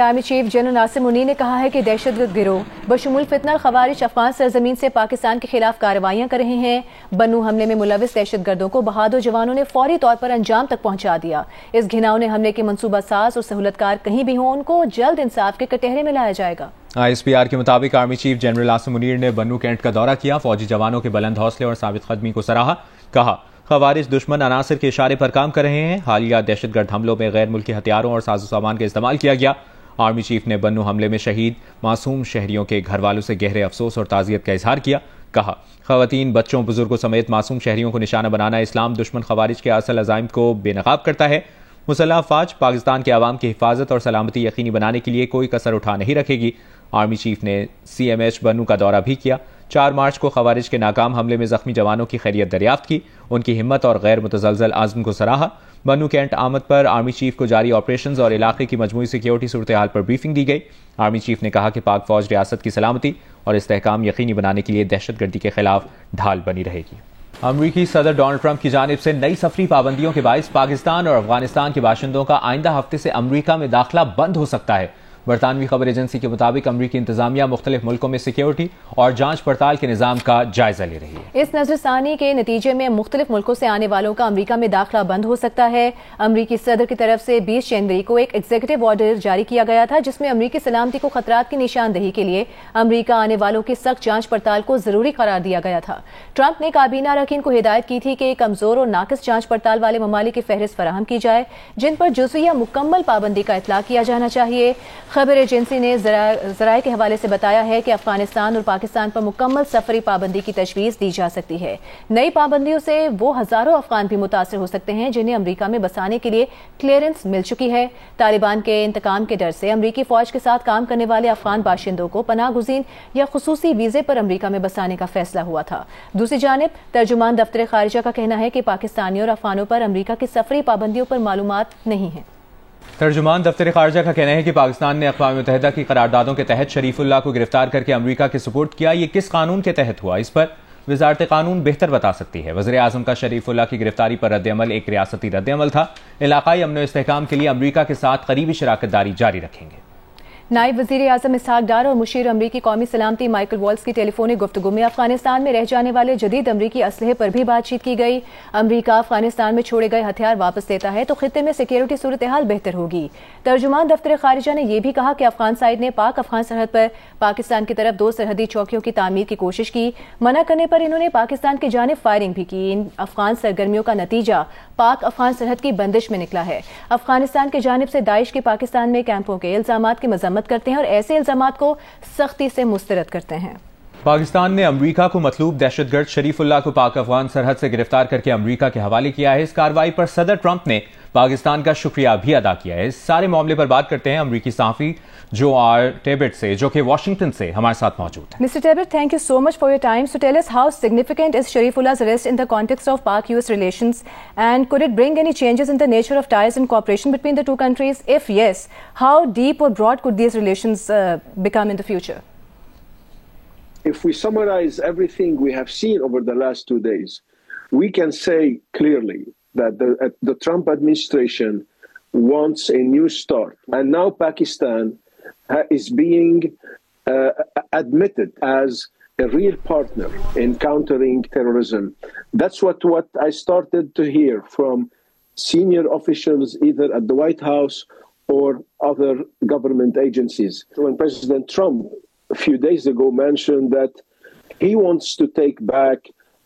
Army chief general ناصر منیر نے کہا ہے کہ دہشت گرد گروہ بشمول فتنہ الخوارج افغان سرزمین سے پاکستان کے خلاف کارروائیاں کر رہے ہیں۔ بنو حملے میں ملوث دہشت گردوں کو بہادر جوانوں نے فوری طور پر انجام تک پہنچا دیا۔ اس گھناؤنے حملے کے منصوبہ ساز اور سہولت کار کہیں بھی ہوں، ان کو جلد انصاف کے کٹہرے میں لایا جائے گا۔ ISPR کے مطابق آرمی چیف جنرل ناصر منیر نے بنو کینٹ کا دورہ کیا، فوجی جوانوں کے بلند حوصلے اور ثابت قدمی کو سراہا۔ کہا خوارج دشمن عناصر کے اشارے پر کام کر رہے ہیں۔ حالیہ دہشت گرد حملوں میں غیر ملکی ہتھیاروں اور ساز و سامان کا استعمال کیا گیا۔ آرمی چیف نے بنو حملے میں شہید معصوم شہریوں کے گھر والوں سے گہرے افسوس اور تعزیت کا اظہار کیا۔ کہا خواتین، بچوں، بزرگوں سمیت معصوم شہریوں کو نشانہ بنانا اسلام دشمن خوارج کے اصل عزائم کو بے نقاب کرتا ہے۔ مسلح افواج پاکستان کے عوام کی حفاظت اور سلامتی یقینی بنانے کے لیے کوئی کسر اٹھا نہیں رکھے گی۔ آرمی چیف نے CMH بنو کا دورہ بھی کیا۔ 4 مارچ کو خوارج کے ناکام حملے میں زخمی جوانوں کی خیریت دریافت کی، ان کی ہمت اور غیر متزلزل عزم کو سراہا۔ بنو کینٹ آمد پر آرمی چیف کو جاری آپریشنز اور علاقے کی مجموعی سیکیورٹی صورتحال پر بریفنگ دی گئی۔ آرمی چیف نے کہا کہ پاک فوج ریاست کی سلامتی اور استحکام یقینی بنانے کے لیے دہشت گردی کے خلاف ڈھال بنی رہے گی۔ امریکی صدر ڈونلڈ ٹرمپ کی جانب سے نئی سفری پابندیوں کے باعث پاکستان اور افغانستان کے باشندوں کا آئندہ ہفتے سے امریکہ میں داخلہ بند ہو سکتا ہے۔ برطانوی خبر ایجنسی کے مطابق امریکی انتظامیہ مختلف ملکوں میں سیکیورٹی اور جانچ پڑتال کے نظام کا جائزہ لے رہی ہے۔ اس نظر ثانی کے نتیجے میں مختلف ملکوں سے آنے والوں کا امریکہ میں داخلہ بند ہو سکتا ہے۔ امریکی صدر کی طرف سے 20 جنوری کو ایک ایگزیکٹو آرڈر جاری کیا گیا تھا، جس میں امریکی سلامتی کو خطرات کی نشاندہی کے لیے امریکہ آنے والوں کی سخت جانچ پڑتال کو ضروری قرار دیا گیا تھا۔ ٹرمپ نے کابینہ اراکین کو ہدایت کی تھی کہ کمزور اور ناقص جانچ پڑتال والے ممالک کی فہرست فراہم کی جائے، جن پر جزوی یا مکمل پابندی کا اطلاق کیا جانا چاہیے۔ خبر ایجنسی نے ذرائع کے حوالے سے بتایا ہے کہ افغانستان اور پاکستان پر مکمل سفری پابندی کی تجویز دی جا سکتی ہے۔ نئی پابندیوں سے وہ ہزاروں افغان بھی متاثر ہو سکتے ہیں جنہیں امریکہ میں بسانے کے لیے کلیئرنس مل چکی ہے۔ طالبان کے انتقام کے ڈر سے امریکی فوج کے ساتھ کام کرنے والے افغان باشندوں کو پناہ گزین یا خصوصی ویزے پر امریکہ میں بسانے کا فیصلہ ہوا تھا۔ دوسری جانب ترجمان دفتر خارجہ کا کہنا ہے کہ پاکستانیوں اور افغانوں پر امریکہ کی سفری پابندیوں پر معلومات نہیں ہیں۔ ترجمان دفتر خارجہ کا کہنا ہے کہ پاکستان نے اقوام متحدہ کی قراردادوں کے تحت شریف اللہ کو گرفتار کر کے امریکہ کے سپرد کیا۔ یہ کس قانون کے تحت ہوا، اس پر وزارت قانون بہتر بتا سکتی ہے۔ وزیر اعظم کا شریف اللہ کی گرفتاری پر رد عمل ایک ریاستی رد عمل تھا۔ علاقائی امن و استحکام کے لیے امریکہ کے ساتھ قریبی شراکت داری جاری رکھیں گے۔ نائب وزیر اعظم اسحاق ڈار اور مشیر امریکی قومی سلامتی مائیکل والز کی ٹیلی فونک گفتگو میں افغانستان میں رہ جانے والے جدید امریکی اسلحے پر بھی بات چیت کی گئی۔ امریکہ افغانستان میں چھوڑے گئے ہتھیار واپس لیتا ہے تو خطے میں سیکیورٹی صورتحال بہتر ہوگی۔ ترجمان دفتر خارجہ نے یہ بھی کہا کہ افغان سائیڈ نے پاک افغان سرحد پر پاکستان کی طرف 2 سرحدی چوکیوں کی تعمیر کی کوشش کی۔ منع کرنے پر انہوں نے پاکستان کی جانب فائرنگ بھی کی۔ ان افغان سرگرمیوں کا نتیجہ پاک افغان سرحد کی بندش میں نکلا ہے۔ افغانستان کی جانب سے داعش کے پاکستان میں کیمپوں کے الزامات کی مذمت کرتے ہیں اور ایسے الزامات کو سختی سے مسترد کرتے ہیں۔ پاکستان نے امریکہ کو مطلوب دہشت گرد شریف اللہ کو پاک افغان سرحد سے گرفتار کر کے امریکہ کے حوالے کیا ہے۔ اس کارروائی پر صدر ٹرمپ نے پاکستان کا شکریہ بھی ادا کیا ہے۔ اس سارے معاملے پر بات کرتے ہیں امریکی صحافی جو آر ٹیبٹ سے، جو کہ واشنگٹن سے ہمارے ساتھ موجود ہیں۔ Mr. Tabit, thank you so much for your time. So tell us, how significant is Sharifullah's arrest in the context of Pak-US relations, and could it bring any changes in the nature of ties and cooperation between the two countries? If yes, how deep or broad could these relations become in the future? If we summarize everything we have seen over the last 2 days, we can say clearly that the Trump administration wants a new start. And now Pakistan is being admitted as a real partner in countering terrorism. That's what I started to hear from senior officials either at the White House or other government agencies. When President Trump a few days ago mentioned that he wants to take back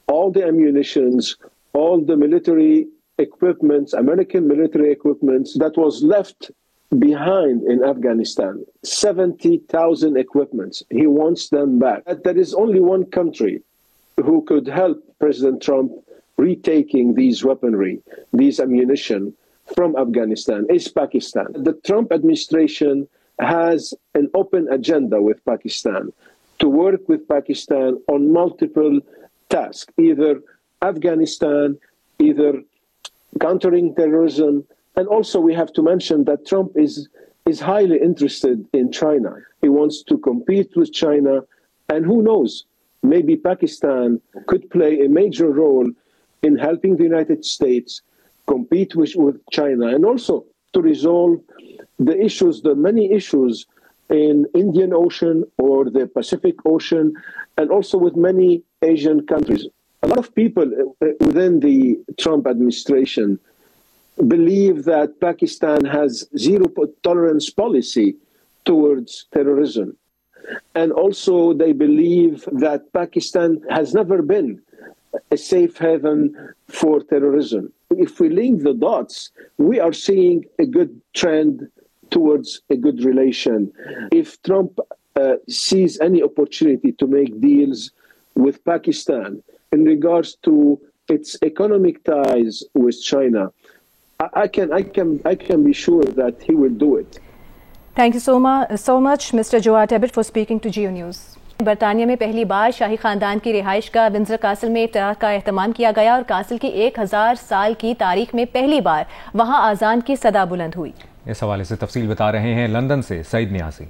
all the ammunitions, all the military equipments, American military equipments that was left behind in Afghanistan, 70,000 equipments. He wants them back. There is only one country who could help President Trump retaking these weaponry, these ammunition from Afghanistan, is Pakistan. The Trump administration has an open agenda with Pakistan to work with Pakistan on multiple tasks, either Afghanistan, either countering terrorism. And also we have to mention that Trump is highly interested in China. He wants to compete with China, and who knows, maybe Pakistan could play a major role in helping the United States compete with China, and also to resolve the issues, the many issues in Indian Ocean or the Pacific Ocean, and also with many Asian countries. A lot of people within the Trump administration believe that Pakistan has zero tolerance policy towards terrorism. And also they believe that Pakistan has never been a safe haven for terrorism. If we link the dots, we are seeing a good trend towards a good relation. If Trump sees any opportunity to make deals with Pakistan in regards to its economic ties with China, I can be sure that he will do it. Thank you so much, Mr. Jawad Abbott, for speaking to Geo News. برطانیہ میں پہلی بار شاہی خاندان کی رہائش گاہ Windsor castle میں افتتاح کا اہتمام کیا گیا اور کاسل کی 1000 سال کی تاریخ میں پہلی بار وہاں اذان کی صدا بلند ہوئی. اس حوالے سے تفصیل بتا رہے ہیں لندن سے سعید نیازی.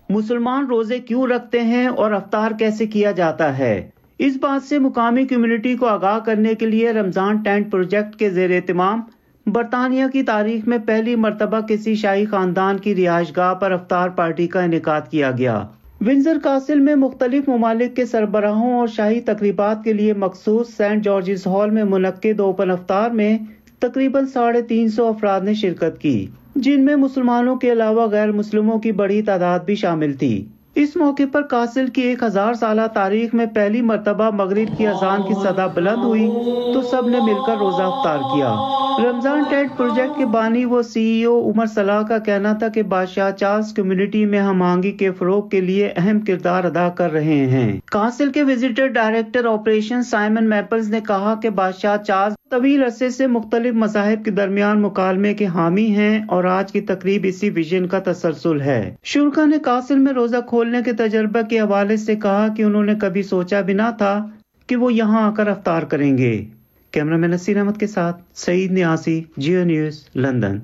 مسلمان روزے کیوں رکھتے ہیں اور افطار کیسے کیا جاتا ہے؟ اس بات سے مقامی کمیونٹی کو آگاہ کرنے کے لیے رمضان ٹینٹ پروجیکٹ کے زیر اہتمام برطانیہ کی تاریخ میں پہلی مرتبہ کسی شاہی خاندان کی رہائش گاہ پر افطار پارٹی کا انعقاد کیا گیا. ونزر کاسل میں مختلف ممالک کے سربراہوں اور شاہی تقریبات کے لیے مخصوص سینٹ جارجز ہال میں منعقد اوپن افطار میں تقریباً 350 افراد نے شرکت کی، جن میں مسلمانوں کے علاوہ غیر مسلموں کی بڑی تعداد بھی شامل تھی. اس موقع پر کاسل کی 1000 سالہ تاریخ میں پہلی مرتبہ مغرب کی اذان کی صدا بلند ہوئی تو سب نے مل کر روزہ افطار کیا. رمضان ٹینٹ پروجیکٹ کے بانی و سی ای او عمر صلاح کا کہنا تھا کہ بادشاہ چارلز کمیونٹی میں ہم آہنگی کے فروغ کے لیے اہم کردار ادا کر رہے ہیں. کاسل کے وزٹر ڈائریکٹر آپریشن سائمن میپلز نے کہا کہ بادشاہ چارلز طویل عرصے سے مختلف مذاہب کے درمیان مکالمے کے حامی ہیں اور آج کی تقریب اسی ویژن کا تسلسل ہے. شرکا نے کاسل میں روزہ کھولنے کے تجربہ کے حوالے سے کہا کہ انہوں نے کبھی سوچا بھی نہ تھا کہ وہ یہاں آ کر افطار کریں گے. کیمرامین نصیر احمد کے ساتھ سعید نیازی، جیو نیوز، لندن.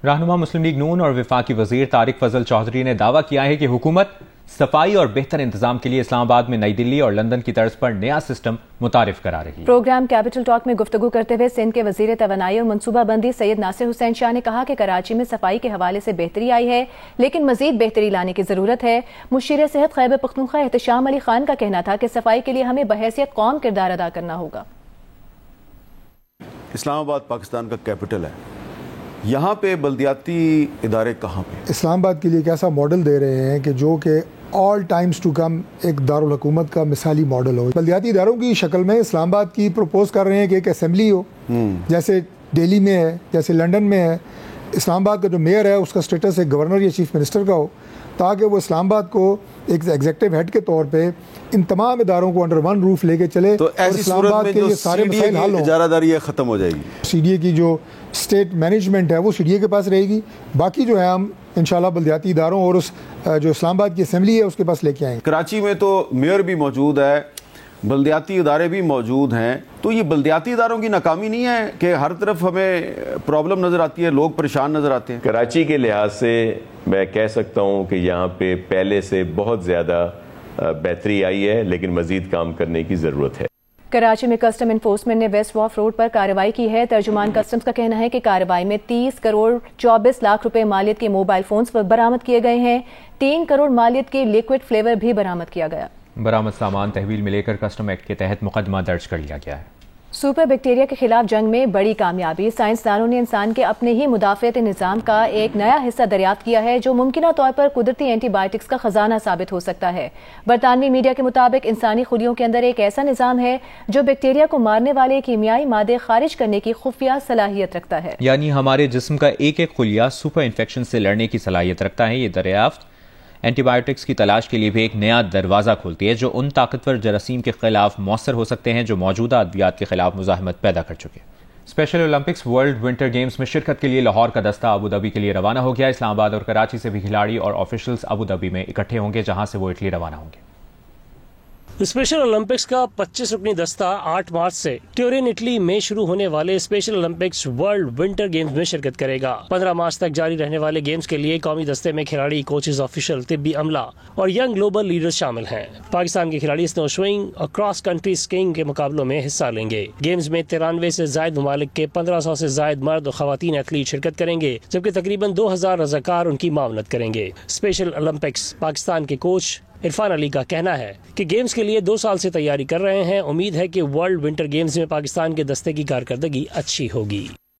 رہنما مسلم لیگ نون اور وفاقی وزیر طارق فضل چودھری نے دعویٰ کیا ہے کہ حکومت صفائی اور بہتر انتظام کے لیے اسلام آباد میں نئی دلی اور لندن کی طرز پر نیا سسٹم متعارف کرا رہی ہے. پروگرام کیپٹل ٹاک میں گفتگو کرتے ہوئے سندھ کے وزیر توانائی اور منصوبہ بندی سید ناصر حسین شاہ نے کہا کہ کراچی میں صفائی کے حوالے سے بہتری آئی ہے لیکن مزید بہتری لانے کی ضرورت ہے. مشیر صحت خیبر پختونخوا احتشام علی خان کا کہنا تھا کہ صفائی کے لیے ہمیں بحیثیت قوم کردار ادا کرنا ہوگا. اسلام آباد پاکستان کا کیپٹل ہے، یہاں پہ بلدیاتی ادارے کہاں پہ؟ اسلام آباد کے لیے ایک ایسا ماڈل دے رہے ہیں کہ جو کہ آل ٹائمز ٹو کم ایک دارالحکومت کا مثالی ماڈل ہو. بلدیاتی اداروں کی شکل میں اسلام آباد کی پروپوز کر رہے ہیں کہ ایک اسمبلی ہو، جیسے دہلی میں ہے، جیسے لنڈن میں ہے. اسلام آباد کا جو میئر ہے اس کا سٹیٹس ایک گورنر یا چیف منسٹر کا ہو، تاکہ وہ اسلام آباد کو ایک ایگزیکٹو ہیڈ کے طور پہ ان تمام اداروں کو انڈر ون روف لے کے چلے. تو ایسی صورت میں جو سی ڈی اے کی اجارہ داری ہے ختم ہو جائے گی. سی ڈی اے کی جو اسٹیٹ مینجمنٹ ہے وہ سی ڈی اے کے پاس رہے گی، باقی جو ہے ہم انشاءاللہ بلدیاتی اداروں اور اس جو اسلام آباد کی اسمبلی ہے اس کے پاس لے کے آئیں گے. کراچی میں تو میئر بھی موجود ہے، بلدیاتی ادارے بھی موجود ہیں، تو یہ بلدیاتی اداروں کی ناکامی نہیں ہے کہ ہر طرف ہمیں پرابلم نظر آتی ہے، لوگ پریشان نظر آتے ہیں؟ کراچی کے لحاظ سے میں کہہ سکتا ہوں کہ یہاں پہ پہلے سے بہت زیادہ بہتری آئی ہے، لیکن مزید کام کرنے کی ضرورت ہے. کراچی میں کسٹم انفورسمنٹ نے ویسٹ واف روڈ پر کارروائی کی ہے. ترجمان کسٹمز کا کہنا ہے کہ کارروائی میں 30 کروڑ 24 لاکھ روپے مالیت کے موبائل فونز برآمد کیے گئے ہیں. 3 کروڑ مالیت کے لیکوڈ فلیور بھی برآمد کیا گیا. برآمد سامان تحویل میں لے کر کسٹم ایکٹ کے تحت مقدمہ درج کر لیا گیا ہے. سپر بیکٹیریا کے خلاف جنگ میں بڑی کامیابی. سائنسدانوں نے انسان کے اپنے ہی مدافعتی نظام کا ایک نیا حصہ دریافت کیا ہے جو ممکنہ طور پر قدرتی اینٹی بائیوٹکس کا خزانہ ثابت ہو سکتا ہے. برطانوی میڈیا کے مطابق انسانی خلیوں کے اندر ایک ایسا نظام ہے جو بیکٹیریا کو مارنے والے کیمیائی مادے خارج کرنے کی خفیہ صلاحیت رکھتا ہے. یعنی ہمارے جسم کا ایک ایک خلیہ سپر انفیکشن سے لڑنے کی صلاحیت رکھتا ہے. یہ دریافت اینٹی بائیوٹکس کی تلاش کے لیے بھی ایک نیا دروازہ کھولتی ہے جو ان طاقتور جراثیم کے خلاف مؤثر ہو سکتے ہیں جو موجودہ ادویات کے خلاف مزاحمت پیدا کر چکے. Special Olympics world winter games میں شرکت کے لیے لاہور کا دستہ ابوظہبی کے لیے روانہ ہو گیا. اسلام آباد اور کراچی سے بھی کھلاڑی اور آفیشلز ابوظہبی میں اکٹھے ہوں گے جہاں سے وہ اٹلی روانہ ہوں گے. اسپیشل اولمپکس کا 25 رکنی دستہ 8 مارچ سے ٹیورین اٹلی میں شروع ہونے والے special Olympics world winter games میں شرکت کرے گا۔ 15 مارچ تک جاری رہنے والے گیمز کے لیے قومی دستے میں کھلاڑی، کوچز، آفیشل، طبی عملہ اور ینگ گلوبل لیڈرز شامل ہیں۔ پاکستان کے کھلاڑی سنو شوئنگ اور کراس کنٹری اسکیئنگ کے مقابلوں میں حصہ لیں گے۔ گیمز میں 93 سے زائد ممالک کے 1500 سے زائد مرد اور خواتین ایتھلیٹ شرکت کریں گے، جبکہ تقریباً 2000 رضاکار ان کی معاونت کریں گے۔ اسپیشل اولمپکس پاکستان کے کوچ عرفان علی کا کہنا ہے کہ گیمز کے لیے 2 سال سے تیاری کر رہے ہیں۔ امید ہے کہ ورلڈ ونٹر گیمز میں پاکستان کے دستے کی کارکردگی اچھی ہوگی۔